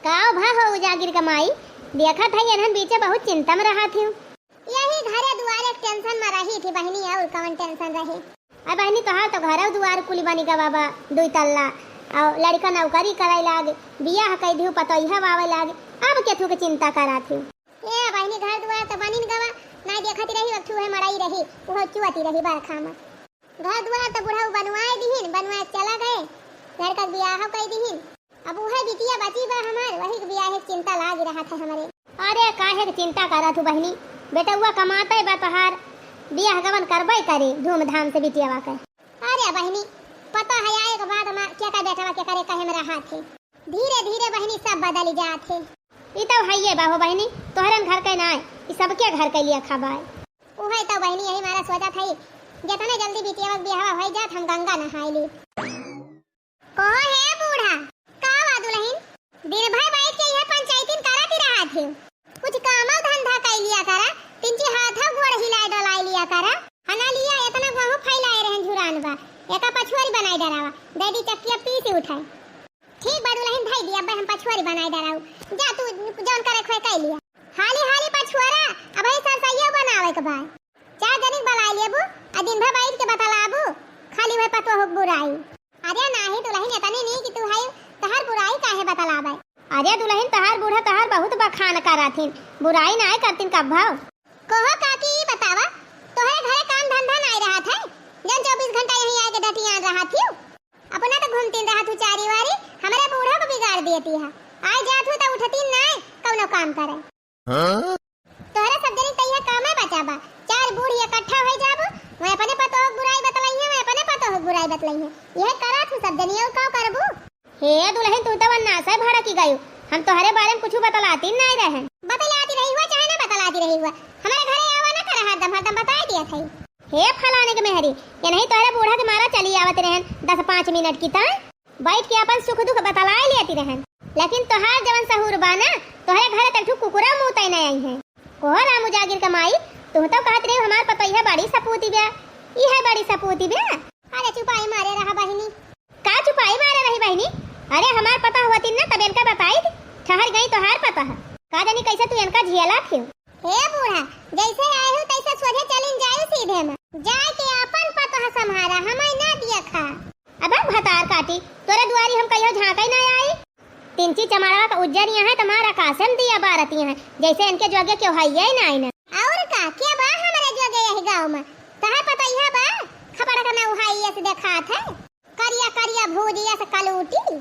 काव भा हो उजागिर कमाई देखा था एनहन बीचे बहुत चिंता में रहा थी। यही घरे दुआरे टेंशन में रही थी बहनी और कौन टेंशन रही। अब बहनी तोहार तो घर दुआर कुली बनी का बाबा दुई तल्ला और लड़का नौकरी करे लागे बियाह कई दिहु पतोइहा वावे लागे अब केथु के चिंता करा थी। ए बहनी घर दुआर तो बनी न गवा ना देखती रही वक्त है मड़ाई रही वो चुआती रही बरखा में। घर दुआर तो बुढ़ा बनवाए दिहिन बनवाए चला गए लड़का बियाह कई दिहिन अब वह बिटिया बची बा हमार वही के बियाह की चिंता लाग रहा था हमारे। अरे काहे के चिंता करा थू बहनी बेटा हुआ कमाते बा तोहार बियाह गवन करबई करे धूमधाम से बिटिया के। अरे बहनी पता है आए के बाद में क्या का बेटा के करे कहे में रहा थे धीरे धीरे बहनी सब बदल जात है। ई तो हइये बा हो बहनी तोहरन घर के ना ई सबके घर के लिए खबाए ओहे तो बहनी यही मारा सोचा था जितने जल्दी बिटिया के बियाह हो जात हम गंगा नहाई ली। को है बूढ़ा का वा दुल्हन दिन भर बैठ के यह पंचायतीन करती रहा थे कुछ काम धंधा कर लिया करा तिनची हाथ गोड़ हिलाए डलाए लिया करा हना लिया इतना गहू फैलाए रहन झुरान बा एका पछुआरी बनाई डरावा डैडी चक्किया पीस उठाए ठीक बा दुल्हन भाई दिया हम पछुआरी बनाई डराऊ जा तू जौन करे खोए कई लिया हाली हाली पछुआरा अब है सरसैया बनावे के बा चार जनिक बलाई लेबू आ दिन भर बैठ के बतलाबू खाली वह पतो हो बुराई। अरे नाही दुल्हन इतने नहीं कि तू है तहर बुराई काहे बतलावे। अरे दुल्हन तहार बूढ़ा तहार बहुत बखान कराथिन बुराई ना करतिन कब भाव कोहो काकी बतावा तोहरे घरे काम धंधा नहीं रहा था जन 24 घंटा यहीं आके डटियान रहा थी अपना तो घूमतीन रहा तू चारी वारी हमारे बूढ़ा को बिगाड़ देती है आए जात हूं तो उठतीन नहीं कौनो काम करे। तोहरे सब जनी तैया काम है बचाबा चार बूढ़ी इकट्ठा हो जाबो मैं अपने पतो बुराई बतलाई है मैं अपने पतो बुराई बतलाई है यह करा तू सब जनी और का करबू। हे दुल्हन तू तो वन्ना से भाड़ा की गयो हम तोहरे बारे में कुछ बतलाती नहीं रहे बतलाती रही हुआ चाहे ना बतलाती रही हुआ हमारे घरे आवा ना कर हरदम बता दिया था। हे फलाने के मेहरी ये नहीं तोहरे बूढ़ा के मारा चली आवत रहन 10-5 मिनट की ता बैठ के अपन सुख दुख बतलाए लेती रहन लेकिन तोहार जवन सहूर बाना तोहरे घरे तक कुकुरा मुंह तय नहीं आई है। कोह राम उजागिर कमाई तू तो कहत रही हमार पतोइया बड़ी सपूती बे ई है बड़ी सपूती बे। अरे चुपाई मारे रहा बहनी का चुपाई मारे रही बहनी अरे हमार पता होती ना तब इनका बताई ठहर गई तोहार पता है का जानी कैसे तू इनका झियला थी। हे बूढ़ा जैसे आए हो तैसे सोझे चलिन जाए सीधे में जाए के अपन पता संभारा हमें ना दिया खा। अब भतार काटी तोरे दुआरी हम कहियो झांका ना आई तिनची चमाड़ा का उज्जर यहाँ तुम्हारा कासम दिया बारती हैं जैसे इनके जोगे क्यों है ना आई ना और का क्या बा हमारे जोगे यही गांव में तहर पता यह बा खबर का ना उहाई ऐसे देखा था करिया करिया भूजिया से कलूटी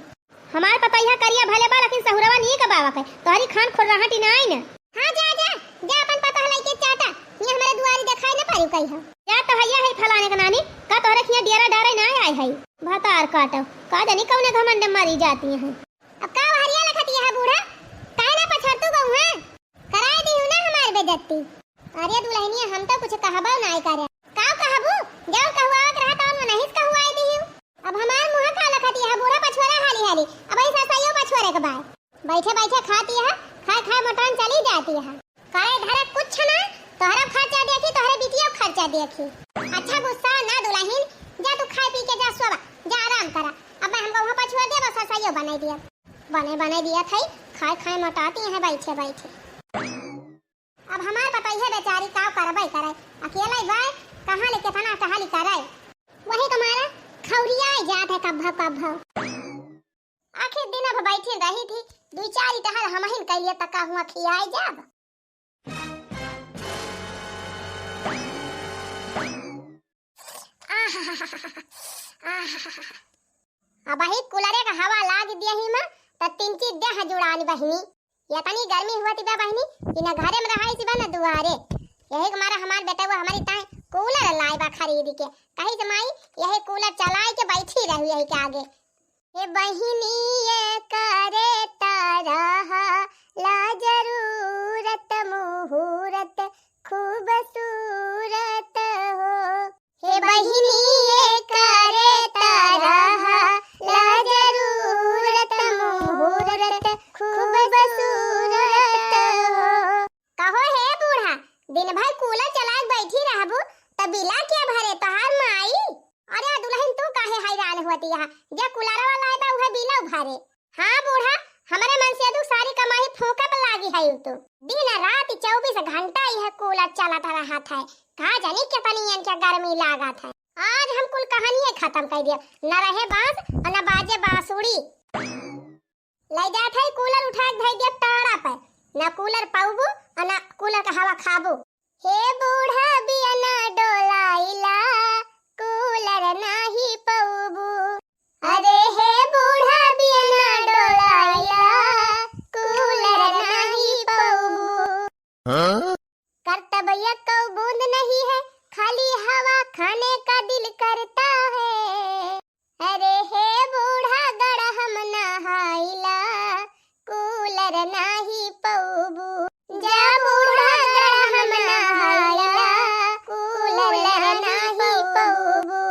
हमार पता यह करिया भले बा लेकिन सहुरवा नहीं का बावा के तोहरी खान खुर रहटी ना आई ना। हां जा जा जा अपन पता लेके चाटा ये हमारे दुआरी दिखाई ना पारी कही है या तो हैया है फलाने का नानी का तोहरे खिया डेरा डारे ना आई है भतार काटो का जानी कौने घमंड मारी जाती हैं। अब का हरिया लखती है बूढ़ा काहे ना पछड़तू गऊ है कराए दी हूं ना हमार बेइज्जती। अरे दुल्हनिया हम तो कुछ कहबो नहीं करे का कहबू जाओ कहवावत रहा तो नहीं कहवाई दी हूं अब हमार मुंह का लखती है बूढ़ा पछवारा हाली हाली अब ऐसा सइयो पछवारे के बाद बैठे बैठे खाती है खाए खाए मटन चली जाती है काहे धरे कुछ ना तोहरा खर्चा देखी तोहरे बिटिया खर्चा देखी। अच्छा गुस्सा ना दुल्हन जा तू खाए पी के जा सोवा जा आराम करा अब हमको वहां पछवा दे बस सइयो बनाई दिया बने दिया था खाए खाए मटाती हैं बैठे बैठे। अब हमार बताई है बेचारी का करबई करे अकेला ही बाय कहां ले कितना टहली करे वही तुम्हारा खौरिया जात है कब आखिर दिन अब बैठी रही थी दो चार टहल हम ही कह लिए तका हुआ खियाई जाब। अब ही कूलरे का हवा लाग दिया ही मां त तिनची देह जुड़ाली बहनी इतनी गर्मी हुआ थी बहनी कि ना घरे में रहाई सी ना दुआरे यही हमारा हमार बेटा वो हमारी ताए कूलर लाई बा खरीद के कहीं जमाई यही कूलर चलाए के बैठी रही यही के आगे ये बहनी ये करे तारा ला जरूरत मुहूर्त खूबसूरत हो हे बहनी ये करे तारा ला जरूरत मुहूर्त खूबसूरत हो। कहो हे बूढ़ा दिन भर कूलर चला के बैठी रहबू तबिला क्या भरे तहार माई। अरे दुल्हन तू काहे हैरान होती है जे कूलर वाला है बा उहे बिला भरे। हां बूढ़ा है तो दिन रात 24 घंटा यह कूलर चलता रहा था। कहा जानी कितनी क्या गर्मी लागत है। आज हम कुल कहानी खत्म कर दिया। न रहे बांस और न बाजे बांसुरी। ले जात है कूलर उठा के धर दिया टाड़ा पे। न कूलर पाऊबू और न कूलर का हवा खाबू। हे बूढ़ा बियाना डोलाइला कूलर नाही पाऊबू। अरे हे बूढ़ा बियाना डोलाइला कूलर नाही पाऊबू। कर्तव्य को बूंद नहीं है, खाली हवा खाने का दिल करता है। अरे हे बूढ़ा गड़ा हम नहाइला कूलर नाही पाऊबू। जा बूढ़ा गड़ा हम नहाइला कूलर नाही पाऊबू।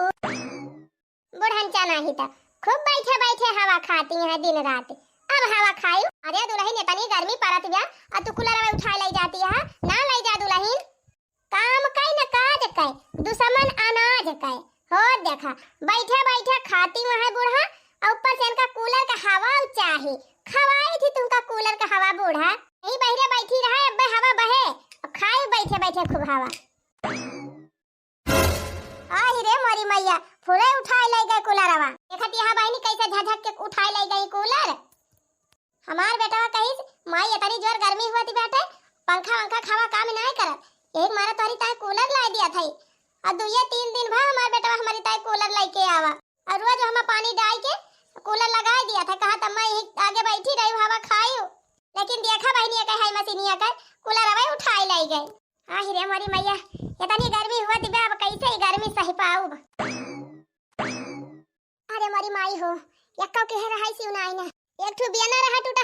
बुढ़ांचा नहीं था, खूब बैठे बैठे हवा खाती है दिन रात। अब हवा खायू। अरे दुल्हन इतनी गर्मी पड़त बिया और तू कूलर में उठा ले जाती है। ना ले जा दुल्हन। काम कई न काज कई, दुश्मन अनाज कई। हो देखा बैठे बैठे खाती वहाँ बूढ़ा और ऊपर से इनका कूलर का हवा चाहिए। खवाई थी तुमका कूलर का हवा बूढ़ा। यही बहरे बैठी रहा अब हवा बहे और खाए बैठे बैठे खूब हवा। आई रे मोरी मैया फुरे उठाए ले गए कूलर हवा। देखत यहाँ बहनी कैसे झझक के उठाए ले गई कूलर। हमार बेटा कही माई इतनी जोर गर्मी हुआ थी बेटे, पंखा वंखा खावा काम नहीं करत। एक मारा तोरी ताई कूलर ला दिया था और 2-3 दिन भा हमार बेटा हमारी ताई कूलर लेके आवा और रोज हम पानी डाल के कूलर लगा दिया था। कहा था मैं आगे बैठी रही हवा खायू। लेकिन देखा बहनी कहे मशीनिया कर कूलर हवा उठाए ले गए। आही रे मोरी मैया इतनी गर्मी हुआ थी अब कैसे ही गर्मी सही पाऊ। अरे मोरी माई हो यक्का कह रहा है सुनाई ना। एक ठो बियाना रहा टूटा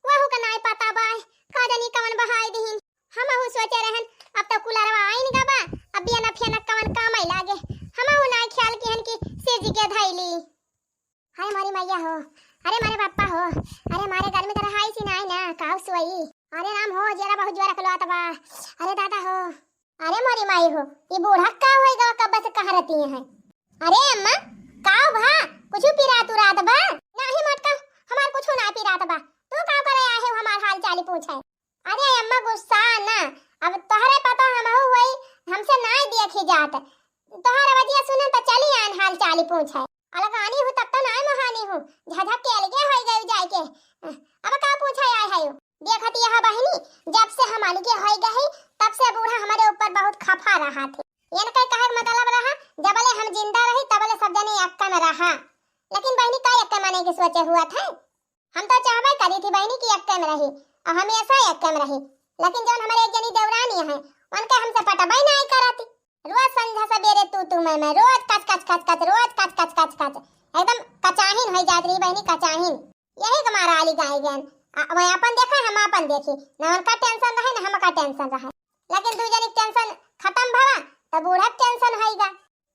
वहु का नाय पता बाय का जानी कवन बहाई दीन। हमहु सोचे रहन अब तो कूलरवा आइन गबा अब बियाना फियाना कवन काम आई लागे। हमहु नाय ख्याल किहन की सिर जी के धैली। हाय मारी मैया हो, अरे मारे पापा हो, अरे मारे घर में तो रहाई सी नाय ना काऊ सोई। अरे राम हो जरा बहुत जोर खलवात बा। अरे दादा हो, अरे मारी माई हो ये बूढ़ा का होएगा कब से कहां रहती है। अरे अम्मा काऊ भा कुछ पिरा तू रात बा नाही मटका हमार कुछ ना पिरात बा। तू का करे आहे हमार हाल चाल पूछे। अरे अम्मा गुस्सा ना अब तोहरे पता हमहु होई हमसे नाय देखी जात। तोहरे वजह सुने तो चली आन हाल चाल पूछे। अलग आनी हूं तब तो नाय महानी हूं झझक के अलगे होई गई जाय के। अब का पूछे आए है देखत यह बहनी जब से हम अलगे होई गई तब से बूढ़ा हमारे ऊपर बहुत खफा रहा थे। ये न कहे मतलब रहा जबले हम जिंदा रही तबले सब जने अक्का में रहा। लेकिन बहनी का अक्का माने के सोचे हुआ था। हम तो चाहबे करी थी बहनी की अक्का में रही और हमेशा अक्का में रही। लेकिन जब हमारे एक जनी देवरानी है उनके हमसे पटबाई नहीं करती। रोज संध्या सवेरे तू मैं रोज कच रोज कच एकदम कचाहिन हो जात रही बहनी कचाहिन। यही हमारा आली गाय गन वही अपन देखा हम अपन देखी ना उनका टेंशन रहे ना हमका टेंशन रहे। लेकिन दू जनी टेंशन खत्म भवा तो बूढ़ा टेंशन होइगा।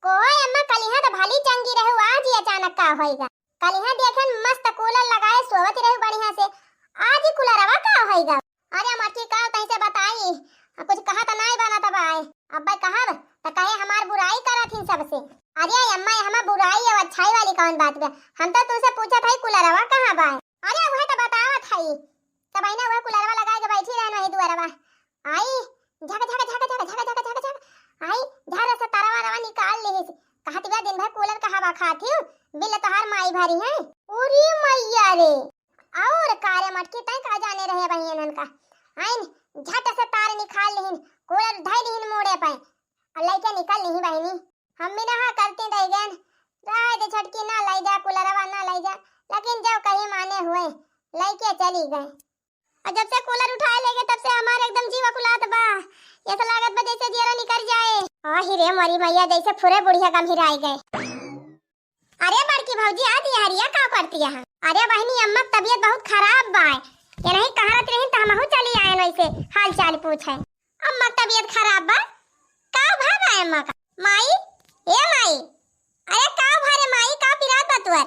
कोई अम्मा कलिहा तो भली चंगी रहू आज ही अचानक का होइगा। कलिहा देखे मस्त कूलर लगाए सोवत रहू बढ़िया से आज ही कूलरवा का होइगा। अरे मट्टी का कहीं से बताई कुछ कहा तो नहीं बना तब आए अब कहब तो कहे हमार बुराई करत हिन सबसे। अरे अम्मा हम बुराई और अच्छाई वाली कौन बात बे। हम तो तुझसे पूछा था कूलरवा कहां बा। अरे वह तो बतावत हई तब आईना वह कूलरवा लगाए के बैठी रहन वही दुआरवा आई झक आई झारा से तारावा निकाल ली। कहत बा दिन भर कूलर का हवा खाती हूं बिल तोहार माई भरी है। ओरी मैया रे और कारे मटकी तय का जाने रहे बहिनन का आइन झट से तार निकाल लीन कूलर धई लीन मोड़े पे और लेके निकल ली बहनी। हम भी ना करते रह गए राय दे छटकी ना ले जा कूलरवा ना ले जा। लेकिन जब कहीं माने हुए लेके चली गए और जब से कूलर उठाए ले गए तब से हमारे एकदम जीवा कुलात बा। ऐसा लागत बा जैसे जीरा निकल जाए। आही रे मोरी मैया जैसे फुरे बुढ़िया कम हिराई गए। अरे बड़की भौजी आती हरिया का करती है। अरे बहनी अम्मा तबीयत बहुत खराब बा ये नहीं कहत रही तो हमहु चली आए वैसे हाल चाल पूछे। अम्मा तबीयत खराब बा का भागा अम्मा का माई ए माई अरे का भारे माई का पिरात बा तुअर।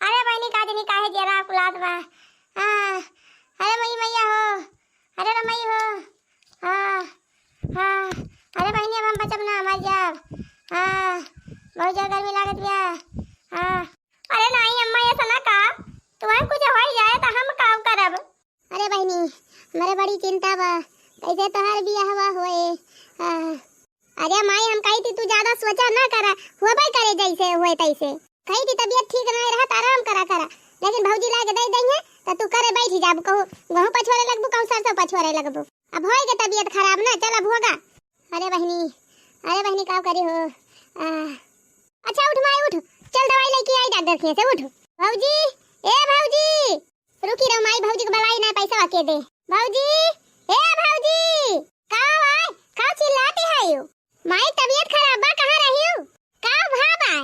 अरे बहनी का दिन काहे जरा कुलात बा। अरे मई मैया हो अरे रमई हो अरे बहनी अब हम बचब ना मर जाब। बहुत ज्यादा गर्मी लागत बिया। अरे नहीं अम्मा ऐसा ना का तुम्हें कुछ हो जाए तो हम काम करब। अरे बहनी हमारे बड़ी चिंता बा कैसे तोहार बियाहवा होए। अरे माई हम कही थी तू ज्यादा सोचा ना करा, हुआ भाई करे जैसे हुए तैसे। कही थी तबीयत ठीक नहीं रहा आराम करा करा, लेकिन भौजी लाके दे देंगे तो तू करे बैठी जाब, कहूँ गहूँ पछोरे लगबू कहूँ सरसों पछोरे लगबू। अब होएगा तबीयत खराब ना, चल अब होगा। अरे बहनी का करी हो। अच्छा उठ माई उठ, चल दवाई लेके आई डॉक्टर के से, उठ। भौजी ए भौजी रुकी रहो माई, भौजी को बुलाई ना पैसा के दे। भौजी ए भौजी का भाई का चिल्लाती है यू? माई तबीयत खराब बा, कहां रही हो? का भाब आए?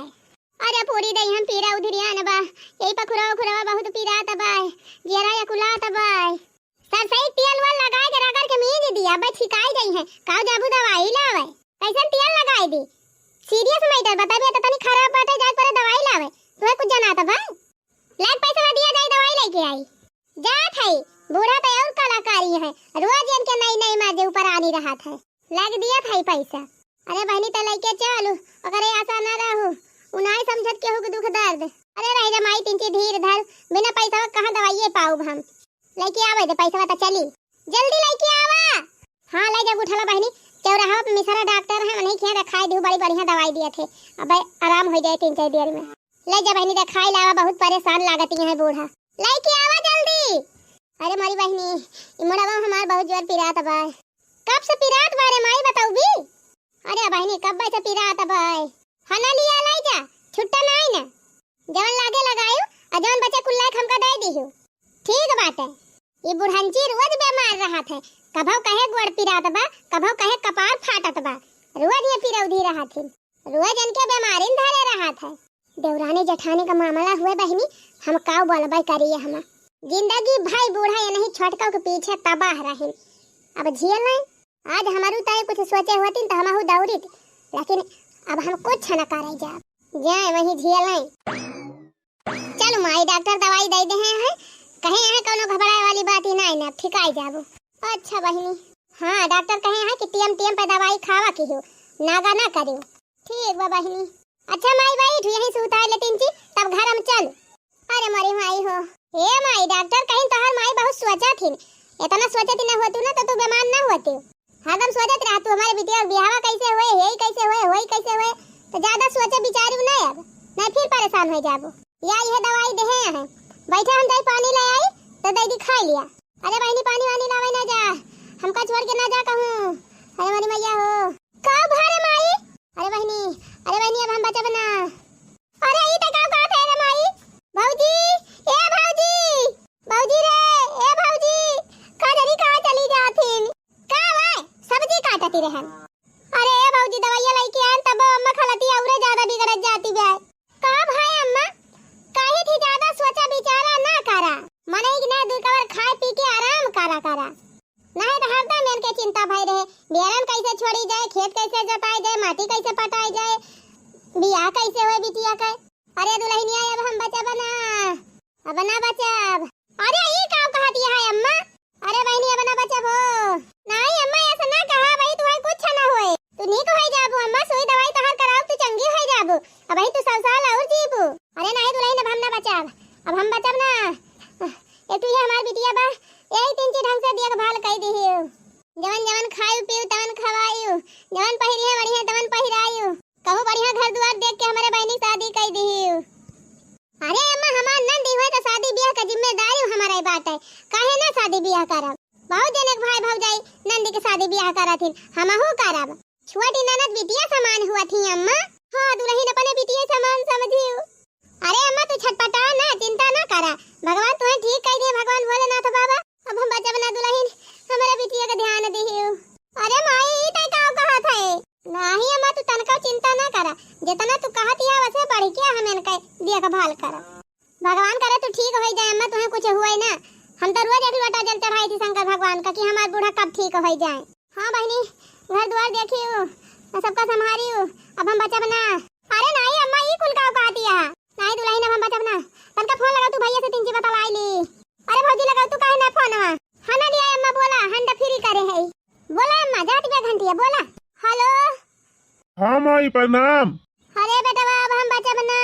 अरे पूरी दही हम पीरा उधरिया न बा, यही पखुरवा बहुत पीरा तबाय, जेरा या कुला तबाय। सर सही तेल वाल लगाए के रगड़ के मींज दिया, बस छिकाई गई है। का जाबू दवाई लावे, कैसे तेल लगाई दी? सीरियस मैटर बताबे त तनी खराब बाटे, जाए पर दवाई लावे। तोहे कुछ जाना था बा? लाख पैसा दिया जाए दवाई लेके आई। जात है बूढ़ा पे और कलाकारी है, रोज इनके नई नई माजे ऊपर आनी रहा था, लग दिया था पैसा। अरे बहनी त लेके चल, अगर ऐसा ना रहू उनाई समझत के हो दुख दर्द। अरे रह जा माई तिनची धीर धर, बिना पैसा कहां दवाई पाऊ हम। लेके आवे दे पैसा त चली, जल्दी लेके आवा। हां ले जा उठला बहनी, चौराहा पे मिसरा डॉक्टर है, नहीं खेर खाई दू, बड़ी बढ़िया दवाई दिए थे, अब आराम हो जाए 3-4 देर में। ले जा बहनी दिखाई लावा, बहुत परेशान लागती है बूढ़ा, लेके आवा जल्दी। अरे मारी बहनी इमड़ावा हमार बहुत जोर पिरात बा। कब से पिरात बारे माई बताऊ भी? अरे बहनी कब से पिरात बा? हना लिया लाई जा, छुट्टा नहीं ना, जवन लागे लगायो और जवन बच्चे कुल्ला हमका दे दियो। ठीक बात है, ये बुढ़ांची रोज बीमार रहा थे, कभौ कहे गोड़ पिरात बा, कभौ कहे कपार फाटत बा, रोज ये पिरौधी रहा थी, रोज इनके बीमारी धरे रहा था। देवरानी जठानी का मामला हुए बहनी, हम काऊ बोलबई करिए, हम जिंदगी भाई बूढ़ा या नहीं छोटका के पीछे तबाह रहे। अब झियल नहीं, आज हमारू ताए कुछ सोचे होती तो हमहु दौड़ित, लेकिन अब हम कुछ न करे जाए वही झियल नहीं। चलो माई डॉक्टर दवाई दे दे हैं, कहे हैं कोनो घबराए वाली बात ही नहीं ना, ठिकाई जाबो। अच्छा बहनी हाँ डॉक्टर कहे हैं कि टीएम पे दवाई खावा की हो, नागा ना करियो। ठीक बा बहनी। अच्छा माई बैठ यहीं से उतार ले तिनची, तब घर हम चल। अरे मारी माई हो, ए माई डॉक्टर कहीं तोहर माई बहुत सोचा थी, इतना सोचत न होतू ना तो तू बीमार ना होती। हरदम सोचत रह तू हमारे बिटिया बियाह कैसे होए, यही कैसे होए, वही कैसे होए, तो ज्यादा सोचे बिचारू ना, अब मैं फिर परेशान हो जाबो। या यह दवाई देहे है, बैठे हम दही पानी ले आई तो दही दिखा लिया। अरे बहनी पानी वानी लावे ना जा, हमका छोड़ के ना जा कहूं। अरे मारी मैया हो का भारे माई। अरे बहनी अब हम बचा बना। अरे ई त का बात है रे माई। भौजी ए भौजी, भौजी रे ए भौजी, का जरी कहां चली जाथिन? का भाई सब्जी काटती रहन। अरे ए भौजी दवाई लेके आन, तब अम्मा खलती औरे ज्यादा बिगड़ जाती बे। का भाई अम्मा काहे थी ज्यादा सोचा विचारा ना करा, मने कि ना दूर कवर खाए पी के आराम करा नहीं तो हरदम इनके चिंता भई रहे, बेरन कैसे छोड़ी जाए, खेत कैसे जोताई जाए, माटी कैसे पटाई जाए, बियाह कैसे होए बिटिया का। अरे दुल्हनिया अब हम बचा बना, अब ना बचब। अरे ये का कहती है अम्मा? अरे बहनी अब ना बचब हो। नहीं अम्मा ऐसा ना कहा भाई, तुम्हें कुछ ना होए, तू नीक होई जाबू अम्मा, सुई दवाई तोहर कराओ तू चंगी होई जाबू, अब भाई तू 100 साल और जीबू। अरे नहीं दुल्हन अब हम ना बचब, अब हम बचब ना, ए तू ये हमार बिटिया बा, यही 3 ढंग से देखभाल कर दिहियो, जवन खायु पीऊ तवन खवायु, जवन पहिरी है बढ़िया तवन पहिरायु, कहू बढ़िया घर द्वार देख के हमारे बहनी शादी कर दिहियो। अरे अम्मा हमार नंदी होए तो शादी ब्याह का जिम्मेदारी हमारा बात है, काहे ना शादी ब्याह करब। बहुत जनक भाई भौजाई नंदी के शादी ब्याह करथिन, हमहु करब। छोटी ननद बिटिया समान हुआ थी अम्मा। हां दुल्हन अपने बिटिया समान समझियो। अरे अम्मा तू छटपटा ना, चिंता ना करा, भगवान तुम्हें ठीक कर दे, भगवान भोलेनाथ बाबा। अब हम बचा बना दुल्हन हमारे बिटिया का ध्यान दिहियो। अरे माई ई तय का कहा था? नहीं अम्मा तू तनका चिंता ना करा, जितना तू कहती है वैसे पढ़ के हम इनका देखभाल करा, भगवान करे तू ठीक हो जाए अम्मा, तुम्हें कुछ हुआ ना। हम तो रोज एक लोटा जल चढ़ाई थी शंकर भगवान का कि हमारा बूढ़ा कब ठीक हो जाए। हां बहनी घर द्वार देखियो, सबका संभालियो, अब हम बचा बना। अरे नहीं अम्मा ई कुल का कहती है? नहीं दुल्हन अब हम बचा बना, तनका फोन लगा तू भैया से 3 बता लाई ली। अरे भौजी लगा तू काहे ना फोनवा? हना लिया अम्मा बोला हंडा फ्री करे है, बोला अम्मा जाती बे घंटिया बोला। हेलो हाँ माई प्रणाम। अरे बेटा अब हम बचा बना।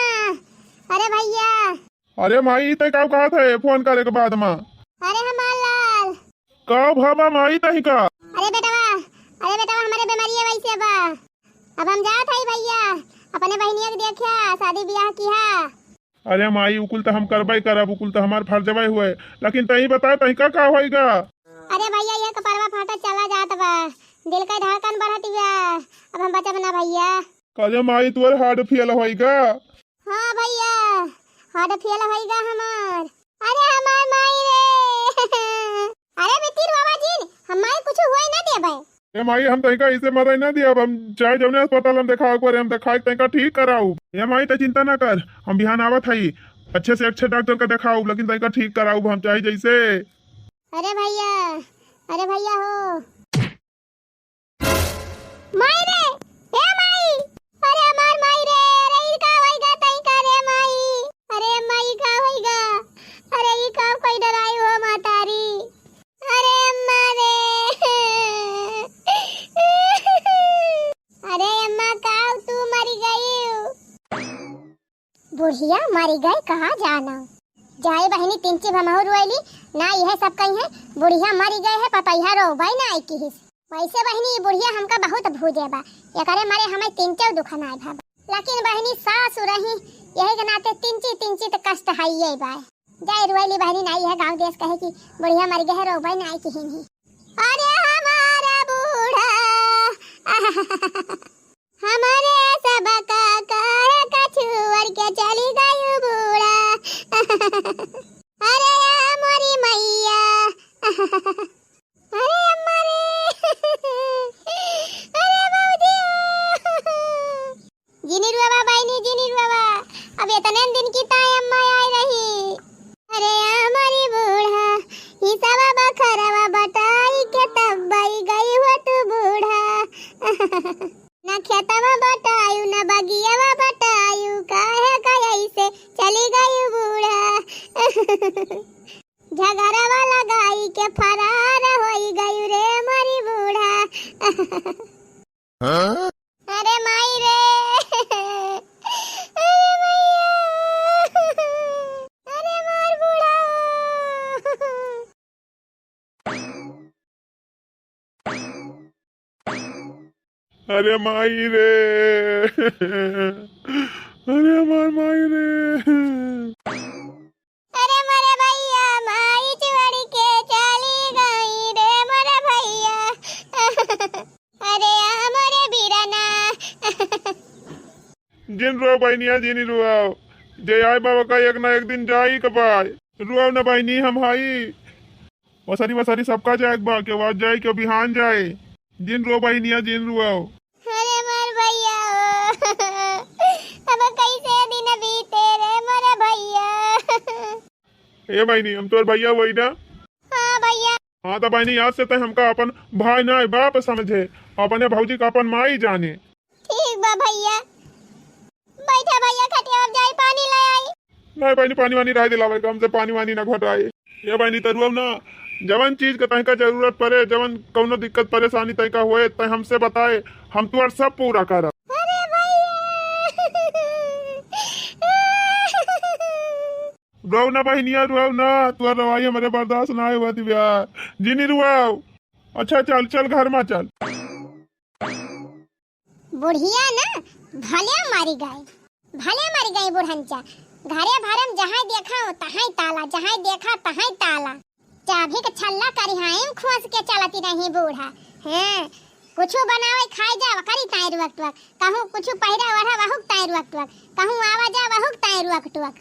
अरे भैया अरे माई ते का कहा था फोन करे के बाद मां? अरे हमार लाल का भाबा माई तही का? अरे बेटवा हमारे बीमारी है वैसे बा। अब हम जात हई भैया अपने बहनिया के देखिया शादी ब्याह किया। अरे माई उकुल तो हम करबई करब, उकुल तो हमार फर्जवा हुए, लेकिन तही बता तही का होएगा? अरे भैया ये कपड़वा फाटा चला जात बा, दिल का धड़कन बढ़त बा, अब हम बचब ना भैया। कहे माई तुअर हार्ट फेल होएगा? हाँ भैया हार्ट फेल होएगा हमार। अरे हमार माई रे अरे बितिर बाबा जी हमारे कुछ हुए ना देबे। ए माई हम तही का इसे मरे ना दिया, हम चाहे जौने अस्पताल हम दिखाओ करे हम दिखाई तही का ठीक कराऊ। ए माई तो चिंता ना कर, हम बिहान आवत हई, अच्छे से अच्छे डॉक्टर का दिखाऊ, लेकिन तही का ठीक कराऊ हम चाहे जैसे। अरे भैया हो माई रे, ए माई, अरे हमार माई रे, अरे ई का होइगा तई का रे माई, अरे माई का होइगा, अरे ई का कोई डराई हो मातारी, अरे अम्मा रे अरे अम्मा का तू मरी गई? बुढ़िया मरी गई कहाँ जाना? जाए बहनी तीन चिब हमहु रोइली ना, यह सब कही है बुढ़िया मरी गए है पतैया रो भाई ना आई की वैसे बहनी बुढ़िया हमका बहुत भूजे बा, एकरे मारे हमें तीन चौ दुखन आए भाबा, लेकिन बहनी सास रही यही के नाते तीन ची तो कष्ट हाइए बा। जाए रोइली बहनी ना यह गांव देश कहे कि बुढ़िया मर गए है रो भाई ना आई की ही। अरे हमारा बूढ़ा हमारे सब का कछुअर के चली गई बूढ़ा अरे हमारी मैया अरे अम्मा रे अरे बाबूजी जिनी रुआ बाईनी जिनी रुआ, अब इतने दिन की ताई अम्मा आई रही। अरे हमारी बूढ़ा ही सब बखरवा बताई के तब बई गई हो तू बूढ़ा ना खेतवा बतायू ना बगियावा बतायू काहे कई से चली गई बूढ़ा झगड़वा लगाई के फरार होई गई रे मरी बूढ़ा। अरे माई रे अरे मैया अरे मार बूढ़ा। अरे माई रे अरे हमार माई रे। अरे मरे भैया माई चिवड़ी के चली गई रे मरे भैया अरे हमारे बीराना जिन रो बहनिया जिनी रुआओ, जे आए बाबा का एक ना एक दिन जाई कपाय, रुआओ ना बहनी हम हाई वसरी सबका जाए बा के बाद जाए के बिहान जाए, जिन रो बहनिया जिन रुआओ। अरे मर भैया अब कैसे दिन बीते रे मरे भैया। ए बहनी हम तोर भैया वही ना? हाँ भैया। हाँ तो बहनी आज से तय हमका अपन भाई ना बाप समझे, अपने भौजी का अपन माई जाने। ठीक बा भैया, बैठा भैया खटिया अब जाई पानी ले आई। नहीं बहनी पानी वानी रह दिलावे, हमसे पानी वानी ना घटाए। ये बहनी तरुआ ना जवन चीज के तय का जरूरत पड़े, जवन कौनो दिक्कत परेशानी तय का होए तय हमसे बताए, हम तुअर सब पूरा करब। अरे भैया रुआओ ना बहनिया रुआओ ना, तुअर रवाई हमारे बर्दाश्त ना हुआ दिव्या, जिनी रुआओ। अच्छा चल चल घर में चल। बुढ़िया ना भले मारी गई बुढ़ंचा, घरे भरम जहाँ देखा हो तहाँ ताला, जहाँ देखा तहाँ ताला, चाबी के छल्ला करिहाएम खोस के चलती रही बूढ़ा। हैं कुछो बनावे खाए जा करी ताई रुक टुक, कहूँ कुछो पहिरा वढ़ा वहुक ताई रुक टुक, कहूँ आवा जा वहुक ताई रुक टुक,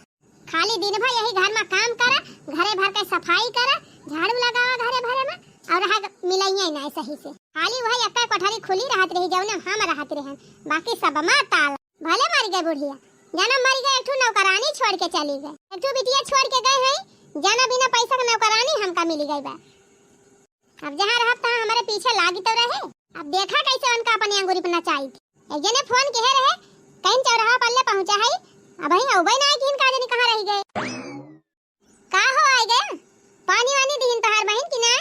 खाली दिन भर यही घर में काम करा, घरे भर के सफाई करा, झाड़ू लगावा घरे भरे में और रहा मिलाइए ना सही से, खाली वही अक्का कोठरी खुली रहत रही जौने हम रहत रहे, बाकी सब मां ताला। भले मर गए बुढ़िया, जाना मर गए, एक ठो नौकरानी छोड़ के चली गए, एक ठो बिटिया छोड़ के गए हैं, जाना बिना पैसा के नौकरानी हमका मिल गई बा। अब जहाँ रहब तहाँ हमारे पीछे लागी तो रहे, अब देखा कैसे उनका अपनी अंगूरी पर नचाई थी। एक जने फोन कहे रहे कहीं चौराहा पल्ले पहुंचा है, अब ही औबई ना आई का जनी कहाँ रह गए, का हो आए गए पानी वानी दीन तोहार बहन की ना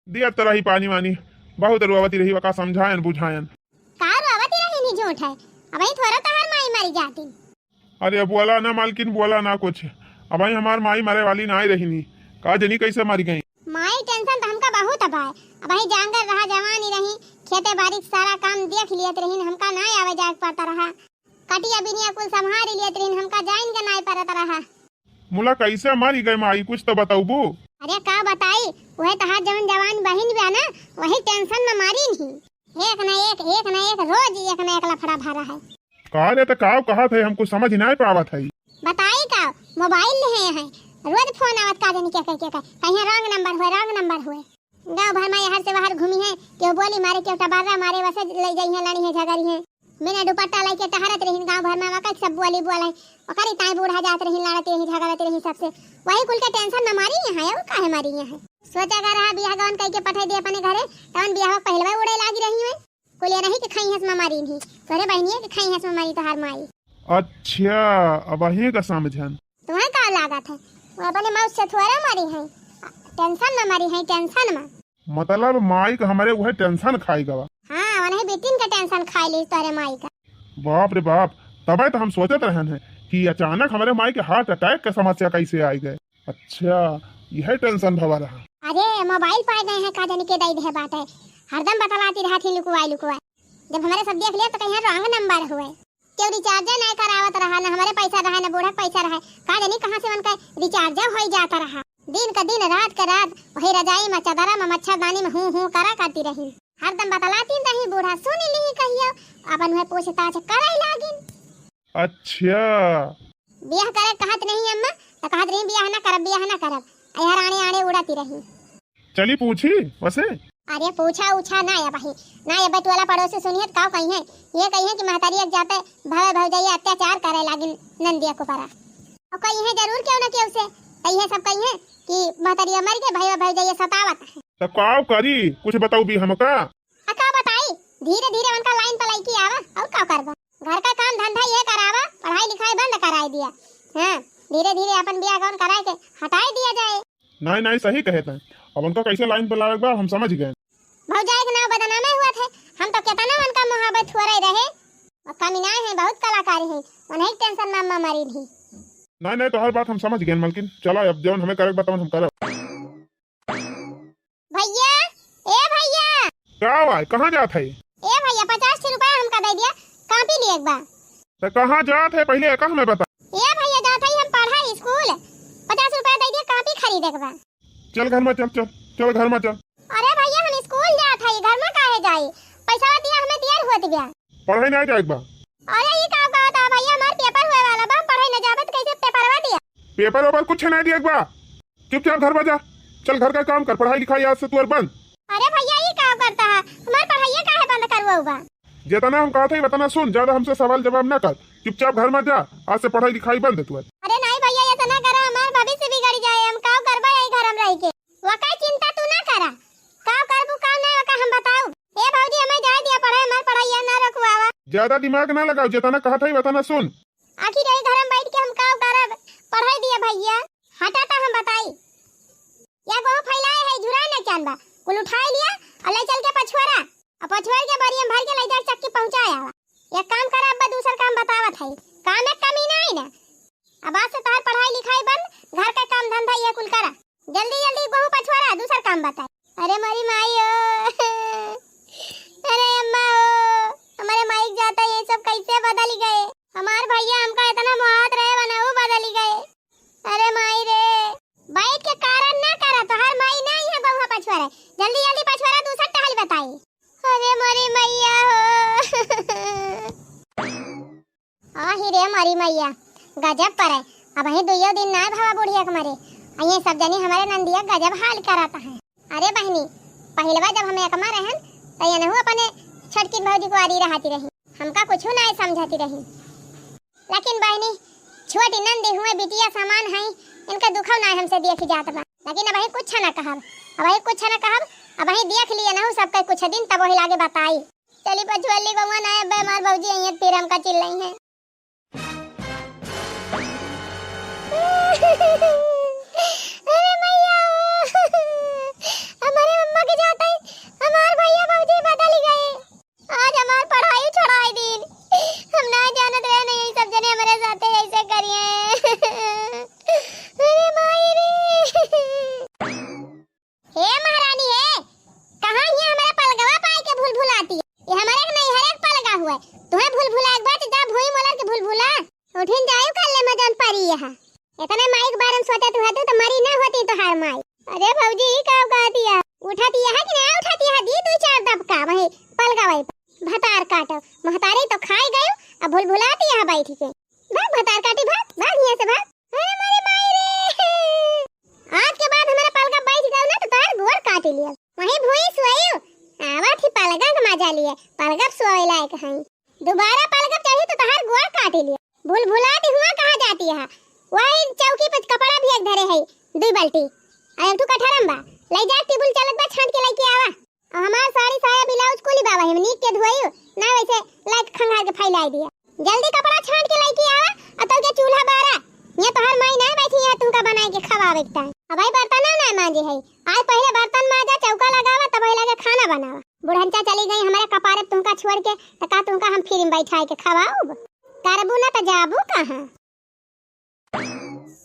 दिया तरह ही पानी वानी बहुत रुआवती रही, वका समझायन बुझायन। का रुआवती रही नहीं झूठ है, अब ही थोड़ा तोहार माई मरी जाती। अरे बोला ना मालकिन बोला ना कुछ, अब हमार माई मरे वाली ना आई रही नी, का जनी कैसे मर गई। माई टेंशन तो हमका बहुत आए। अब ही जांगर रहा जवान ही रही, खेते बाड़ी सारा काम देख लियत रही, हमका ना आवे जाए पड़ता रहा, कटिया बिनिया कुल संभाल लियत रही, हमका जाइन के ना पड़ता रहा। मुला कैसे मारी गए माई, कुछ तो बताऊ बू। अरे का बताई, वही तहार जवान बहन बा ना, वही टेंशन में मारी नहीं, एक न एक रोज एक न एक लफड़ा भरा है। कहा रे तो काव कहा थे, हमको समझ नहीं पावत है। बताई का मोबाइल है रोज फोन आवत का जानी क्या कहीं रंग नंबर हुए गाँव भर में हर से बाहर घूमी है, क्यों बोली मारे क्यों टबारा मारे वैसे ले गई है, लड़ी है झगड़ी है, बिना दुपट्टा लेके टहरत रही गाँव भर में, वका सब बोली बोले ओकरी ताई बूढ़ा जात रही, लड़ती रही झगड़ती रही सबसे, वही कुल के टेंशन में मारी है और काहे मारी है। सोचा कर रहा बियाह गवन कह के पठाई दे अपने घरे, तवन बियाह पहलवा उड़े लागी रही है, कुल ये नहीं कि खाई हंस में मारी नहीं, तोरे बहनी है कि खाई हंस में मारी तोहार माई। अच्छा अब अही का समझन तुम्हें का लागत है, वो अपने मौत से थोड़ा मारी है, टेंशन में मारी है, टेंशन में। मतलब माई का हमारे वह टेंशन खाई गवा। हाँ वही बेटिन का टेंशन खाई ली तोरे माई का। बाप रे बाप, तबे तो हम सोचत रहन है कि अचानक हमारे माई के हार्ट अटैक का समस्या कैसे आई गए। अच्छा यह टेंशन भवा रहा। अरे मोबाइल पाए गए हैं का जाने के दई दे बात है, हरदम बतलाती रहती लुकुआई, जब हमारे सब देख लिया तो कहीं रंग नंबर हुए, क्यों रिचार्ज नहीं करावत रहा, न हमारे पैसा रहा न बूढ़ा पैसा रहा, का जानी कहाँ से उनका रिचार्ज हो जाता रहा, दिन का दिन रात का रात वही रजाई में चादरा में मच्छरदानी में हूँ करा करती रही, हरदम बतलाती रही, बूढ़ा सुन ली कहियो अपन में पूछताछ करे लागिन। अच्छा ब्याह करे कहत नहीं अम्मा, तो कहत रही ब्याह ना करब, यहाँ आने आने उड़ाती रही। चली पूछी वैसे। अरे पूछा उछा ना या भाई ना, ये बटवाला पड़ोसी सुनिए का कही है, ये कही है कि महतारी एक जाते भव भौजाई अत्याचार करे लागिन नंदिया को परा, और कही है जरूर क्यों ना क्यों से कही है, सब कही है कि महतारी मर के भैया भौजाई सतावत है। तो काव करी कुछ बताऊ भी हमका। का बताई धीरे धीरे उनका लाइन पलाई की आवा और का करबा, घर का काम धंधा ये करावा, पढ़ाई लिखाई बंद कराई दिया, हां धीरे धीरे अपन ब्याह कौन कराए के हटाई दिया जाए। नहीं सही कहे थे, अब उनका कैसे लाइन पर लाए बा हम समझ गए। भौजाई के नाम बदनामे हुआ थे, हम तो कितना उनका मोहब्बत हो रहे, और कमीनाए हैं बहुत कलाकारी हैं, उन्हें टेंशन में मारी थी। नहीं तो हर बात हम समझ गए मलकिन, चलो अब जौन हमें करे बताओ हम करो। भैया ए भैया क्या भाई कहाँ जात है? ए भैया 50 रुपया हमका दे दिया, कॉपी लिए एक बार। तो कहाँ जात है पहले एक हमें बता। ए भैया जात है हम पढ़ा स्कूल, 50 रुपया दे दिया कॉपी खरीदे के बाद। चल घर में चल घर में चल। अरे भैया हम स्कूल जात है, घर में काहे जाई, पैसा दिया हमें दिया हुआ दिया, पढ़ाई नहीं जाए बा। अरे ये का बात है भैया, हमार पेपर हुए वाला बा, पढ़ाई न जाबे तो कैसे पेपरवा दिया। पेपर ओपर कुछ नहीं दिया बा, चुपचाप घर में जा, चल घर का काम कर, पढ़ाई लिखाई आज से तू बंद। अरे भैया ये क्या करता है, हमार पढ़ाई काहे बंद करवाऊगा। जितना हम कहा था उतना सुन, ज्यादा हमसे सवाल जवाब न कर, चुपचाप घर में जा, आज से पढ़ाई लिखाई बंद है तू। अरे नहीं भैया ये तो ना करा, हमार भविष्य बिगड़ जाए, हम का करबा यही घर में रह के, वका चिंता तू ना करा, का करबू का नहीं वका हम बताऊ। ए भौजी हमें जाए दिया पढ़ाई, हमार पढ़ाई ना रखवावा, ज्यादा दिमाग ना लगाओ, जितना कहा था उतना सुन। आखिर यही घर में बैठ के हम का करब, पढ़ाई दिया भैया हटाता हम बताई, या गो फैलाए है झुरा न चांबा, कुल उठाई लिया और ले चल के पछुआरा, और पछुआर के बारी हम भर के ले जा चक्की पहुंचाया। एक काम कर अब दूसरा काम बतावत है, काम में कमी नहीं ना, अब आज से तार पढ़ाई लिखाई बंद, घर का काम धंधा ये कुल करा, जल्दी जल्दी बहु पछुआरा दूसरा काम बताए। अरे मरी माई ओ अरे अम्मा ओ, हमारे माइक जाता ये सब कैसे बदल गए, हमार भैया हमका इतना मोहात रहे बना वो बदल गए। अरे माई रे बैठ के कारण ना करा, तो हर माई नहीं है बहु पछुआरा, जल्दी जल्दी पछुआरा दूसरा टहल बताई। अरे मरी मैया हो आही रे मरी मैया गजब पर है, अब ही दुइयो दिन ना भावा बुढ़िया के मरे, ये सब जनी हमारे नंदिया गजब हाल कराता है। अरे बहनी पहलवा जब हमें एकमा रहन तो ये नहु अपने छटकी भौजी को आरी रहती रही, हमका कुछ ना समझती रही, लेकिन बहनी छोटी नंदी हुए बिटिया समान है, इनका दुखो ना हमसे देख जात बा, लेकिन अब ही कुछ ना कहब, अब ही देख लिए ना सब का कुछ दिन तब वही लागे बताई। चली पछुअली गौवा ना बेमार भौजी आई फिर हमका चिल्लाई है। अरे मैया हमारे मम्मा के जाते हमार भैया भौजी बदल गए, आज हमार पढ़ाई छोड़ाई दिन, हम ना जानत रहे नहीं सब जने हमारे साथ ऐसे करिए। अरे माई रे हे महारानी है है। इतना माइक बारम सोते तू हतू तो मरी ना होती तो हार माई। अरे भौजी ई का कहती है? उठाती है कि नहीं उठाती है, दी 2-4 दबका वही पलगावई भतार काटो महतारी तो खाई गयो। अब भुलभुलाती है बैठ के। भाग भतार काटी, भाग यहाँ से भाग। अरे मेरी माई रे, आज के बाद हमारा पलगा बैठ गयो ना तो तार गोड़ काट लिया। वही भूई सोयो आवा थी पलगा के मजा लिए, पलगा सोए लायक है। दोबारा पलगा चाहिए तो तार गोड़ काट लिया। भुलभुलाती हुआ कहाँ जाती है? वही चौकी पे कपड़ा भी एक धरे है 2 बाल्टी। आय तू कठरम बा ले जा टेबल चलत बा छांट के लेके आवा। और हमार साड़ी साया ब्लाउज कोली बाबा हम नीक के धोइयो ना वैसे लाइट खंगार के फैलाई दिया। जल्दी कपड़ा छांट के लेके आवा अतो के चूल्हा बारा ये तोहर माई ना बैठी है तुमका बनाए के खवावे के टाइम। अब भाई बर्तन ना मांजे है, आज पहले बर्तन मांजा चौका लगावा तब लगे खाना बनावा। बुढ़ंचा चली गई हमारे कपारे तुमका छोड़ के त का तुमका हम फिर बैठाए के खवाओ करबू ना त जाबू कहां।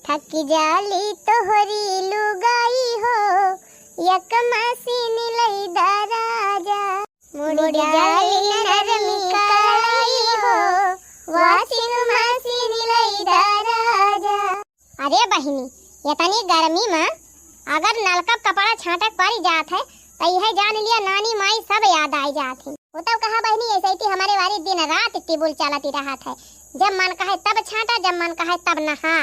थकी जाली तोहरी लुगाई हो एक मसीन लई दराजा मुड़ी जाली नरमी काई हो वाशिंग मशीन लई दराजा। अरे बहिनी इतनी गर्मी में अगर नलका कपड़ा छाटक पड़ी जात है तो यह जान लिया नानी माई सब याद आई जात है। वो तो कहा बहिनी ऐसे ही हमारे वाली दिन रात टेबल चलाती रहा था, जब मन कहे तब छाटा जब मन कहे तब नहा।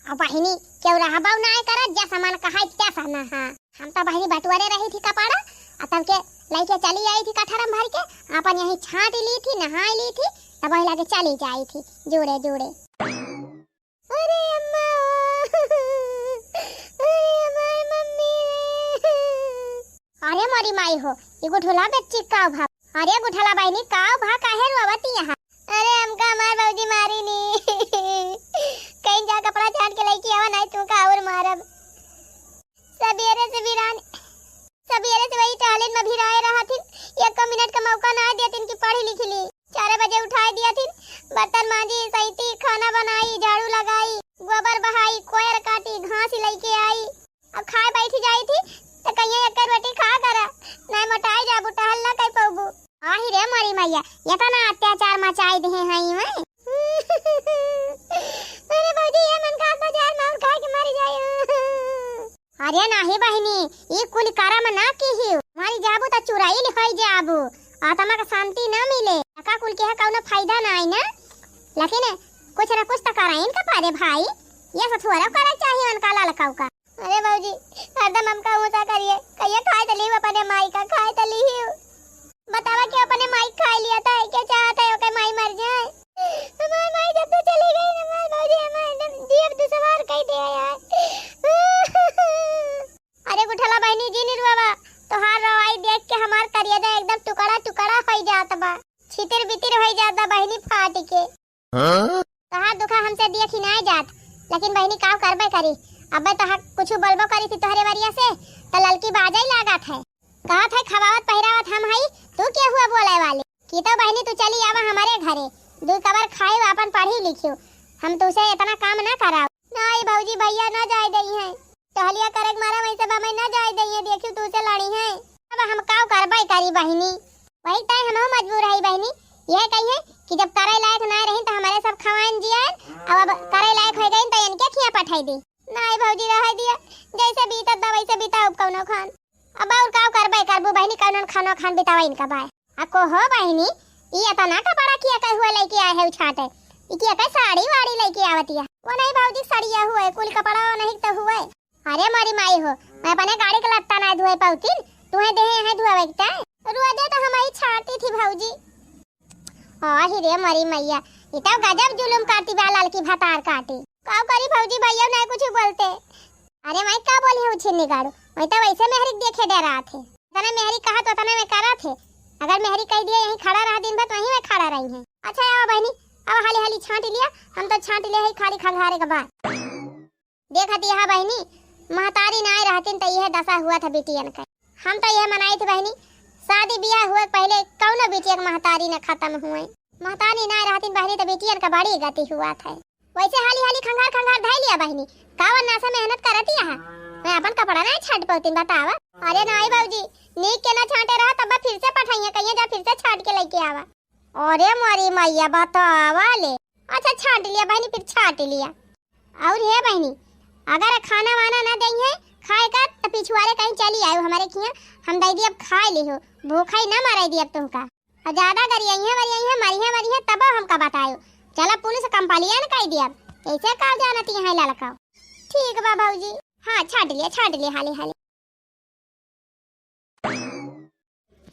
अब बहिनी क्यों रहा बाऊ ना करा जैसा मन कहा तैसा नहा। हम तो बहिनी बटुआरे रही थी कपड़ा तब के लेके चली आई थी कठरम भर के अपन यही छाट ली थी नहा ली थी तब वही लगे चली जाई थी जोड़े जोड़े। अरे अम्मा अरे मम्मी अरे मोरी माई हो ये गुठला बच्ची का भाव। अरे गुठला बहिनी का भा काहे रोवती यहाँ? अरे हमका हमार भौजी मारी नी कहीं जा कपड़ा छाट के लेके आवा नहीं तू का और मारब। सबेरे से वही टॉयलेट में भिराए रहा थी, 1 मिनट का मौका ना दिया तिन की पढ़ी लिख ली। 4 बजे उठाई दिया थी, बर्तन मांजी सही खाना बनाई झाड़ू लगाई गोबर बहाई कोयर काटी घास लेके आई। अब खाए बैठी जाई थी तो कहीं एक रोटी खा करा नहीं मोटाई जाबू टहल ना कई पबू। आही रे मारी मैया इतना अत्याचार मचाई दे हैं मैं। अरे भौजी ये मन का बाजार में और खा के मर जाए। अरे नाही बहिनी ये कुल करम ना की ही मारी जाबू त चुराई लिखाई जाबू आत्मा का शांति ना मिले का कुल के कौनो फायदा ना आई ना। लेकिन कुछ न कुछ तो कराइन का पारे भाई ये सब थोड़ा करा चाहिए उनका ललकाऊ का। अरे भौजी हरदम हमका ऊंचा करिए कहिए खाए त ली अपने माई का खाए त ली बतावा कि अपने माई खा लिया था क्या चाहता है ओके माई मर जाए। हमारी माई जब तो चली गई ना हमारे भौजी हमारे जीव दुश्वार कह दिया यार। अरे गुठला बहनी जी नी बाबा तोहार रवाई देख के हमार करियदा एकदम टुकड़ा टुकड़ा हो जात बा छितिर बितिर हो जाता बहनी फाट के। तोहार दुखा हमसे देख ही नहीं जात लेकिन बहनी का करबे करी अब तोहार कुछ बोलबो करी थी तोहरे वरिया से तो ललकी बाजा ही लागत है कहत है खवावत पहिरावत हम हई तू क्या हुआ बोले वाले की तो बहनी तू चली आवा हमारे घरे 2 कबर खाई अपन पढ़ी लिखियो हम तुसे इतना काम ना कराओ। नहीं भौजी भैया ना जाए दई है टहलिया करे मारा वैसे बा मैं ना जाए दई है देखियो तू से लड़ी है। अब हम का करबे करी बहनी वही तय हम मजबूर है बहनी यह कहिए कि जब करे लायक ना रही तो हमारे सब खवान जिया अब करे लायक हो गई तो इनके खिया पठाई दी। नहीं भौजी रह दिया जैसे बीतत दवाई से बिताओ कौनो खान अब और का करबे करबू बहनी कौन खानो खान बितावा इनका बाय अको हो बहनी ये तना कपड़ा किया कह हुआ लेके आए है छाटे इकिया का साड़ी वाड़ी लेके आवतिया वो नहीं भौजी सड़िया हुआ है कुल कपड़ा नहीं तो हुआ है। अरे मारी माई हो मैं अपने गाड़ी का लत्ता ना धोए पाउती तुम्हें देहे है धोए बेटा रुआ दे तो हमारी छाटी थी भौजी। आही रे मारी मैया इतना गजब जुलुम करती बा लड़की भतार काटी का करी भौजी भैया नहीं कुछ बोलते। अरे मैं का बोली हूं छिन्नी गाड़ू मैं तो वैसे मेहरी देखे डरा थे तना मेहरी कहा तो तना मैं करा थे अगर मेहरी कह दिया यहीं खड़ा रहा दिन भर वहीं मैं खड़ा रही है। अच्छा आओ बहनी अब हाली हाली छांट लिया हम तो छांट ले ही खाली खंगारे के बाद देखती है बहनी महतारी ना रहती तो यह दशा हुआ था बेटियन का। हम तो यह मनाई थी बहनी शादी ब्याह हुए पहले कौनो बेटियन महतारी न खत्म हुए महतारी ना रहती बहनी तो बेटियन का बड़ी गति हुआ था। वैसे हाली हाली खंगार खंगार धाई लिया बहनी कावन नासा मेहनत करती है मैं अपन कपड़ा ना छाट पाती बतावा। अरे नहीं बाबूजी नीक के ना छाटे रहा तब फिर से पठाइए कहिए जा फिर से छाट के लेके आवा। अरे मोरी मैया बतावा ले अच्छा छाट लिया बहनी फिर छाट लिया और है बहनी, अगर खाना वाना ना दई है खाए का तो पिछुआरे कहीं चली आयो हमारे खिया, हम दई दी अब खाए ली हो, भूखा ही ना मारे दी अब तुमका। और ज्यादा गरियाई है मरी है तब हमका बतायो, चला पुलिस कंपलिया न कह दिया, ऐसे का जानती है लड़का। ठीक बा भौजी, हाँ छाट लिया हाली हाली।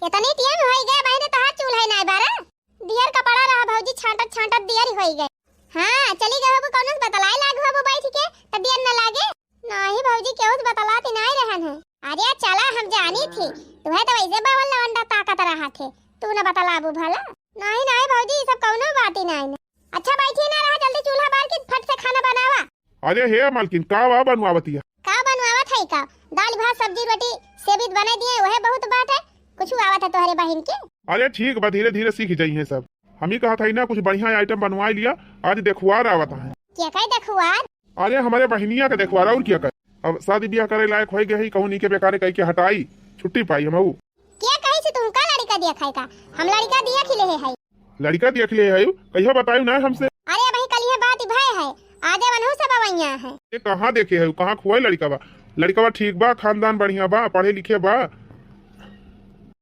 इतनी टिया में होई गए बहने तो हाथ चूल्हा ना बारा, दियर का पड़ा रहा भौजी, छाटत दियर ही होई गए। हाँ चली गए हो कौन बतलाए लागू हो बैठ के तब दियर न लागे। नहीं भौजी केहू बतलाती नहीं रहन है। अरे चला हम जानी थी तुम्हें तो वैसे बावल लवंडा ताकत रहा थे, तू न बतलाबू भला। नहीं भौजी सब कौनो बात ही नहीं। अच्छा बैठी ना रहा, जल्दी चूल्हा बाल के फट से खाना बनावा। अरे हे मालकिन का वा बनवावतिया? का बनवावत है का? दाल भात सब्जी रोटी सेवित बना दिए वह बहुत बात है, कुछ आवत है तोहरे बहन के। अरे ठीक बा, धीरे धीरे सीख जाई है सब। हम ही कहा था ना कुछ बढ़िया आइटम बनवा लिया, आज देखुआर आवत है। क्या कहे देखुआर? अरे हमारे बहनिया के देखुआर और क्या करे, अब शादी ब्याह करे लायक हो गई कहूँ नी के बेकारे कह के हटाई छुट्टी पाई हम। क्या कहे से तुम का लड़का दिया खाए का? हम लड़का दिया खिले है। लड़का देख ले है कहिया बतायु ना हमसे। अरे भाई कल ये बात भय है, आजे बनहु सब आवैया है। ये कहाँ देखे है, कहाँ खुआ लड़का बा? लड़का बा ठीक बा, खानदान बढ़िया बा, पढ़े लिखे बा।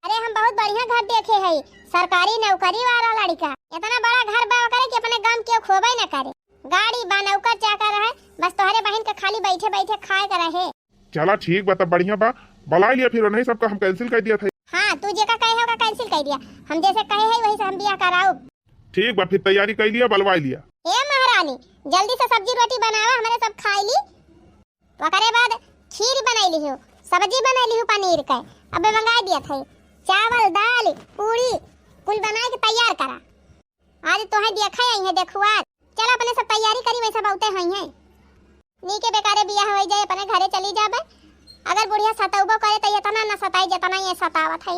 अरे हम बहुत बढ़िया घर देखे है, सरकारी नौकरी वाला लड़का। इतना बड़ा घर बा करे कि अपने गांव के खोबे न करे, गाड़ी बा नौकर चाकर रहे, बस तोहरे बहन के खाली बैठे बैठे खाए कर रहे। चला ठीक बा, तब बढ़िया बा, बुला लिया फिर नहीं सबका हम कैंसिल कर दिया था। हाँ तू जेका कहे होगा कैंसिल कर दिया, हम जैसे कहे है वही से हम बियाह कराऊ। ठीक बा, फिर तैयारी कर लिया, बलवा लिया। ए महारानी जल्दी से सब्जी रोटी बनावा, हमारे सब खाई ली। ओकरे बाद खीर बनाई ली हो, सब्जी बनाई ली हो पनीर का, अब मंगा दिया था। चावल दाल पूरी कुल बना के तैयार करा, आज तो है देखा ही है देखुआ। चल अपने सब तैयारी करी, वैसा बहुते हुई है नी के बेकारे बियाह हो जाए, अपने घरे चली जाबे। अगर बुढ़िया सताउबो करे तो इतना न सताई जितना ये सतावत है।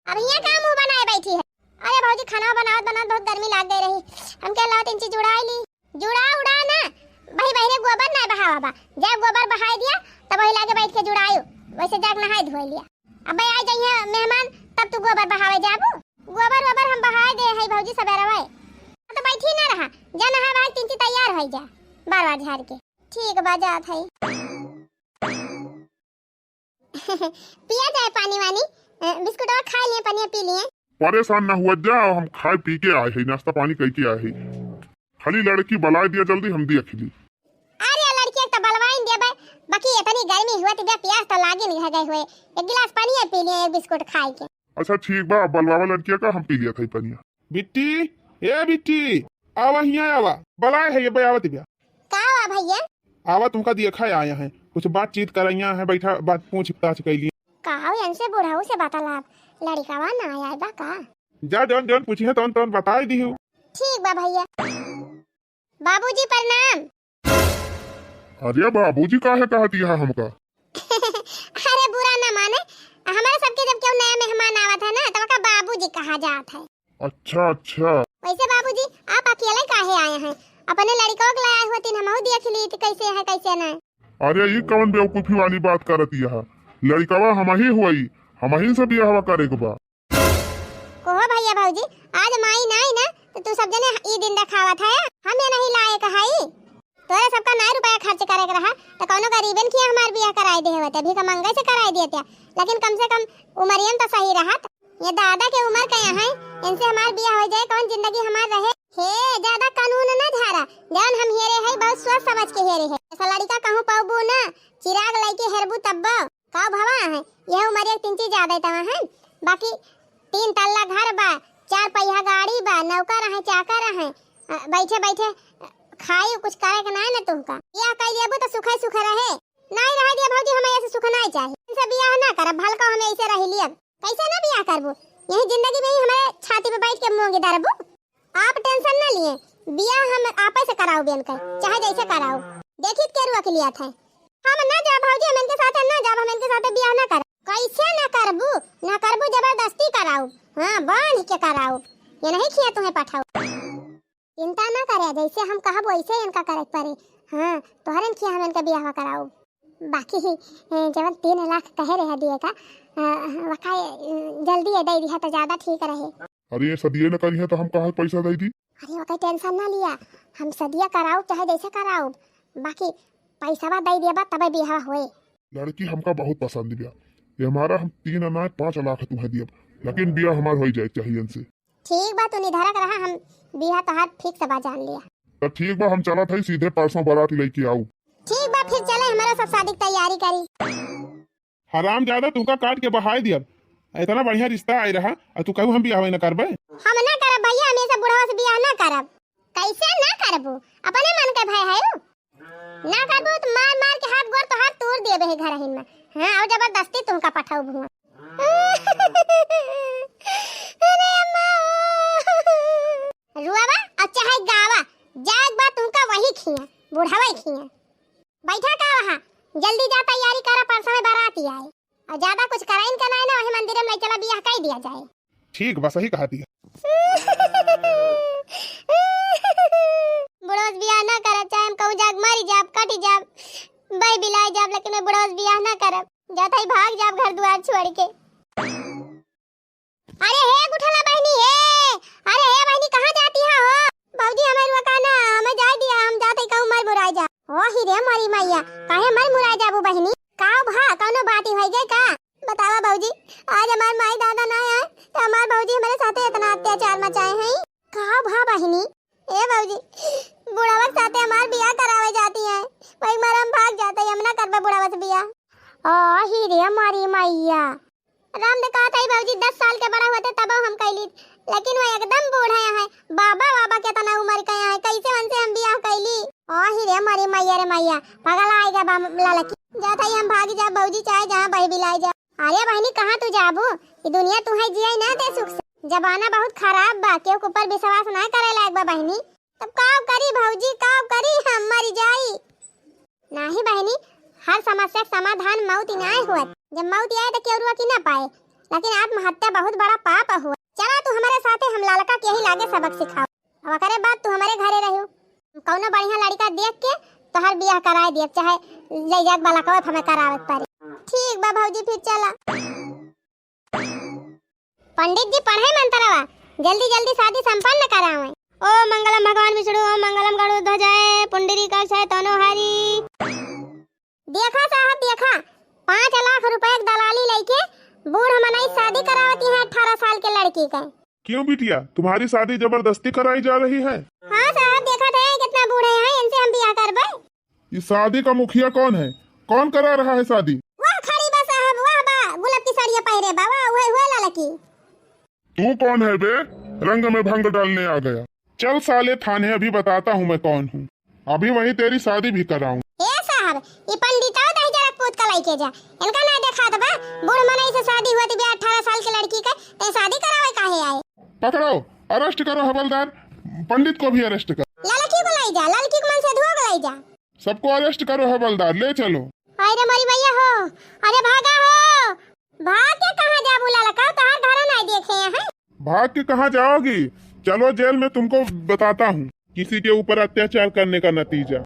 अब यहाँ का मुंह बनाए बैठी है? अरे भौजी खाना बनावत बहुत गर्मी लाग गई रही, हम क्या लात इंची जुड़ाई ली। जुड़ा उड़ा ना भाई, बहरे गोबर ना बहावा बा, जब गोबर बहाई दिया तब वही लागे बैठ के जुड़ायो, वैसे जाग नहाई धोई लिया। अब आ जाइए मेहमान तब तू गोबर बहावे जाबू। गोबर हम बहाए दे है भौजी सबेरवे, तो बैठी ना रहा, जा नहा भाई तीन तैयार हो जा बार झाड़ के। ठीक बा जात है। पिया जाए पानी वानी, बिस्कुट और खा लिए, पानी पी लिए। परेशान ना हुआ जा, हम खाए पी के आए है, नाश्ता पानी कह के आए है। खाली लड़की बुला दिया जल्दी, हम दिया खिली। अरे लड़की तो बलवाइन दे बे, बाकी इतनी गर्मी हुआ तो प्यास तो लागे नहीं गए हुए, एक गिलास पानी पी लिए, एक बिस्कुट खाए के। अच्छा ठीक बा, बलवावा लड़किया का हम पी लिया था पानी। बिट्टी ए बिट्टी आवा हिया आवा, बुलाए है ये बे आवत बिया। का हुआ भैया? आवा तुमका देखा आया है, कुछ बातचीत करैया है, बैठा बात पूछ ताछ कैली। का इनसे बुढ़ाऊ से बतला, लड़कावा ना आया बा का? जा जौन जौन पूछी है तौन तौन बता दी हूँ। ठीक बा भैया। बाबूजी प्रणाम। अरे बाबूजी का है कहा दिया हमका? अरे बुरा ना माने, हमारे सबके जब क्यों नया मेहमान आवा था ना तब का बाबूजी कहा जात है। अच्छा अच्छा। वैसे बाबूजी आप अकेले काहे आए हैं? अपने लड़कों को लाए होती हम देख ली कैसे है कैसे ना। अरे ये कौन बेवकूफी वाली बात करती है, लड़कवा हम ही हुई, हम ही से बियाह करे के बा। कोहो भैया भौजी आज माई नहीं ना तो तू सब जने ई दिन दिखावत है, हमें नहीं लाए कहाई। तोरे सबका 9 रुपया खर्च करे के रहा तो कौनो गरीबन की हमार बियाह कराई दे होते, अभी का मंगे से कराई देते, लेकिन कम से कम उमरियन तो सही रहत। ये दादा के उम्र का है, इनसे हमार बियाह हो जाए कौन जिंदगी हमार रहे। हे ज्यादा कानून न झारा, जान हम हेरे है बहुत सोच समझ के हेरे है। ऐसा लड़का कहूं पाबू ना, चिराग लेके हेरबू तब का भवा है। यह उम्र एक 3 चीज ज्यादा तवा है, बाकी 3 तल्ला घर बा, 4 पहिया गाड़ी बा, नौकर है चाकर है, बैठे बैठे खाई कुछ करे के ना तुमका। बियाह कर लेबू तो सुखे सुखे रहे, नहीं रह दिया भौजी हमें ऐसे सुख नहीं चाहिए। इनसे बियाह ना करब, भलका हमें ऐसे रह लिया, कैसे ना बियाह करबू, यही जिंदगी में ही हमारे छाती पे बैठ के मुंह गिदारबू। आप टेंशन ना लिए, बियाह हम आपे से कराओ बेन कर, चाहे जैसे कराओ। देखित के रुआ के लिया था, हम ना जा भौजी, हम इनके साथ ना जा, हम इनके साथ बियाह ना कर। कैसे ना करबू, ना करबू जबरदस्ती कराओ, हां बांध के कराओ, ये नहीं किया तुम्हें पठाओ। चिंता ना करे, जैसे हम कहब वैसे इनका करे पड़े। हां तोहरन किया हम इनका बियाह कराओ। बाकी जब 3 लाख कहे रहे दिए का वकाय जल्दी दे दिया तो ज्यादा ठीक रहे। अरे ये सदिये न करी है तो हम कहा पैसा दे दी। अरे ओके टेंशन ना लिया, हम सदिया कराऊ चाहे जैसे कराऊ, बाकी पैसा दे दिया बा तबे बियाह होए। लड़की हमका बहुत पसंद बिया, ये हमारा हम 3 अना 5 लाख तुम्हें दिया, लेकिन बिया हमार हो जाए चाहिए इनसे। ठीक बा तू निधारक रहा, हम बियाह तोहार फिक्स बा जान लिया। तो ठीक बा, हम चला था सीधे परसों बारात लेके आऊ। ठीक बा फिर चले, हमारा सब शादी की तैयारी करी। हराम ज्यादा तुमका काट के बहाई दिया, इतना बढ़िया रिश्ता आई रहा और तू कहू हम बियाह न करबे। हम ना करब भैया, हम ऐसे बुढ़वा से बियाह ना करब। कैसे ना करबू, अपने मन के भाई है ना करबू तो मार मार के हाथ गोड़ तो हाथ तोड़ देबे है घर हिन में। हां और जबरदस्ती तुमका पठाऊ भुआ। अरे अम्मा रुआवा और चाहे गावा, जाग बा तुमका वही खिया, बुढ़ावा खिया। बैठा का वहां, जल्दी जा तैयारी करा, परसों में बाराती आए और ज्यादा कुछ कराइन का नहीं ना, वही मंदिर में चला बियाह कर दिया जाए। ठीक बस सही कहा दिया। बुढ़ोस बियाह ना करब, चाहे हम कहूं जाग मरी जाब कटी जाब बाई बिलाई जाब, लेकिन मैं बुढ़ोस बियाह ना करब। जात ही भाग जाब घर द्वार छोड़ के। अरे हे गुठला बहनी हे, अरे हे बहनी कहां जाती है हो? बाबूजी हमें रुका ना, हमें जाय दिया, हम जात ही कहूं मर मुराई जा। ओ ही रे मरी मैया, काहे मर मुराई जाबू बहनी? काओ भा कौनो बात होई गई का? बतावा बाबूजी, आज हमार माई दादा ना आए तो हमार बाबूजी हमारे साथे इतना अत्याचार मचाए हैं। काओ भा बहनी? ए बाबूजी, बुढ़ावा के साथे हमार बियाह करावे जाती है, वही मार हम भाग जाते, हम ना करबे बुढ़ावा से बियाह। ओ ही रे मारी मैया, राम ने कहा था बाबूजी 10 साल के बड़ा होते तब हम कैली, लेकिन वो एकदम बूढ़ा है, बाबा बाबा के तना उम्र का है, कैसे उनसे हम बियाह कैली? ओ ही रे मारी मैया रे मैया, पगला आएगा लड़की। जाता ही हम भाग जा बाबूजी, चाहे जहां बही बिलाई जा। अरे बहनी कहां तू जाबू, ये दुनिया तू है जिया ना दे सुख से, जमाना बहुत खराब बा, केहू के ऊपर विश्वास ना करे लायक बा बहनी। तब काव करी भौजी, काव करी, हम मर जाई। नहीं बहनी, हर समस्या का समाधान मौत ही नहीं हुआ, जब मौत आए तो केहू की ना पाए, लेकिन आत्महत्या बहुत बड़ा पाप हुआ। चला तू हमारे साथे, हम लालका के ही लागे सबक सिखाओ, अब करे बात तू हमारे घरे रहो, कौनो बढ़िया लड़का देख के तोहर बियाह कराए दिए, चाहे ले जाक वाला कहो हमें करावे पड़े। ठीक बा भौजी फिर चला। पंडित जी पढ़े मंत्रवा, जल्दी जल्दी शादी संपन्न करावे। ओ मंगलम भगवान विष्णु, ओ मंगलम गरुड़ध्वजाय, पुंडरीकाक्षाय तनोहरि। देखा साहब देखा, 5 लाख रुपए दलाली लेके बूढ़ मनई शादी करावती है 18 साल के लड़की का। क्यों बिटिया, तुम्हारी शादी जबरदस्ती कराई जा रही है? हाँ साहब देखा था कितना बूढ़े हैं, इनसे हम बियाह करबे। इस शादी का मुखिया कौन है, कौन करा रहा है शादी? वाह खड़ी बा साहब, वाह बा, गुलाब की साड़ियां पहरे बा, वाह हुए लड़की। तू कौन है बे, रंग में भंग डालने आ गया? चल साले थाने, अभी बताता हूँ मैं कौन हूँ, अभी वहीं तेरी शादी भी कराऊं। ए साहब, ये पंडिता दही जरा पूत का लेके जा, इनका ना देखा था बा, बूढ़ मनई से शादी हुई थी 18 साल के लड़की का, ते शादी करावे काहे आए? पकड़ो, अरेस्ट करो हवलदार, पंडित को भी अरेस्ट कर। लड़की को लाई जा, लड़की को मन से धुआ को लाई जा, सबको अरेस्ट करो हवलदार, ले चलो। अरे मरी भैया हो, अरे भागा हो, भाग के कहां जा बुला लका, कहां घर नहीं देखे हैं? भाग के कहाँ जाओगी, चलो जेल में तुमको बताता हूँ किसी के ऊपर अत्याचार करने का नतीजा।